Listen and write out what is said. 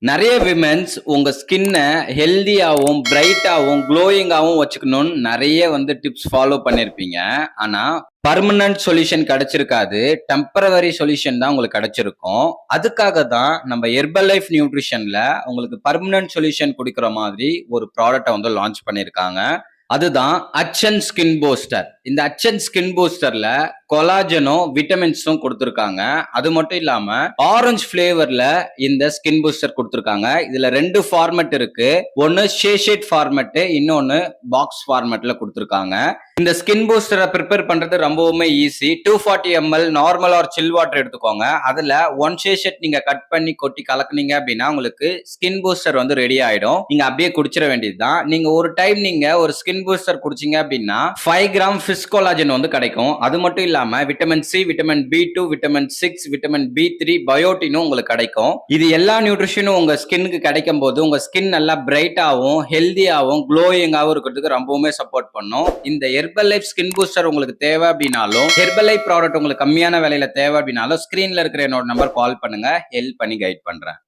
நெறைய விமென்ஸ் உங்க ஸ்கின்ன ஹெல்தியாவும், பிரைட்டாவும், குளோயிங்காவும் வச்சுக்கணும்னு நெறைய டிப்ஸ் ஃபாலோ பண்ணியிருப்பீங்க. ஆனா, பெர்மனன்ட் சொல்யூஷன் கிடைச்சிருக்காது. டெம்பரவரி சொல்யூஷன் தான் உங்களுக்கு கிடைச்சிருக்கும். அதுக்காக தான் நம்ம ஹெர்பல் லைஃப் நியூட்ரிஷன்ல உங்களுக்கு பெர்மனன்ட் சொல்யூஷன் குடுக்குற மாதிரி ஒரு ப்ராடக்ட்ட லான்ச் பண்ணியிருக்காங்க. அதுதான் அச்சன் ஸ்கின் பூஸ்டர். இந்த அச்சன் ஸ்கின் பூஸ்டர்ல கொலாஜனும் விட்டமின்ஸும் கொடுத்திருக்காங்க. அது மட்டும் இல்லாம ஆரஞ்சு ஃபிளேவர்ல இந்த ஸ்கின் பூஸ்டர் கொடுத்திருக்காங்க. இதுல 2 ஃபார்மட் இருக்கு. ஒன்னு சேஷேட் ஃபார்மட், இன்னொன்னு பாக்ஸ் ஃபார்மட்ல கொடுத்திருக்காங்க. இந்த ஸ்கின் பூஸ்டரை ப்ரிப்பேர் பண்றது ரொம்பவுமே easy. 240 ml normal or chill water எடுத்துக்கோங்க. அதுல 1 சேஷேட் நீங்க கட் பண்ணி கொட்டி கலக்குனீங்க அப்படின்னா உங்களுக்கு ஸ்கின் பூஸ்டர் ரெடி ஆயிடும். நீங்க அப்படியே குடிச்சிட வேண்டியதுதான். நீங்க ஒரு டைம் நீங்க ஒரு ஸ்கின் பூஸ்டர் குடிச்சீங்க அப்படின்னா 5 கிராம் ஃபிஷ் கொலாஜன் கிடைக்கும். அது மட்டும் இல்லாம vitamin C, vitamin B2, vitamin 6, vitamin B3, பயோட்டினும் உங்களுக்கு கிடைக்கும். இது எல்லா நியூட்ரிஷனும் உங்க ஸ்கின்னுக்கு கிடைக்கும் போது உங்க ஸ்கின் நல்லா பிரைட்டாவும், ஹெல்தியாவும், க்ளோயிங்காவும் இருக்கிறதுக்கு ரொம்பவுமே சப்போர்ட் பண்ணும். இந்த ஹெர்பல் லைஃப் ஸ்கின் பூஸ்டர் உங்களுக்கு தேவை அப்படின்னாலும், ஹெர்பல் லைஃப் ப்ராடக்ட் உங்களுக்கு கம்மியான விலையில தேவை அப்படின்னாலும், ஸ்கிரீன்ல இருக்கிற என்னோட நம்பர் கால் பண்ணுங்க. ஹெல்ப் பண்ணி கைட் பண்றேன்.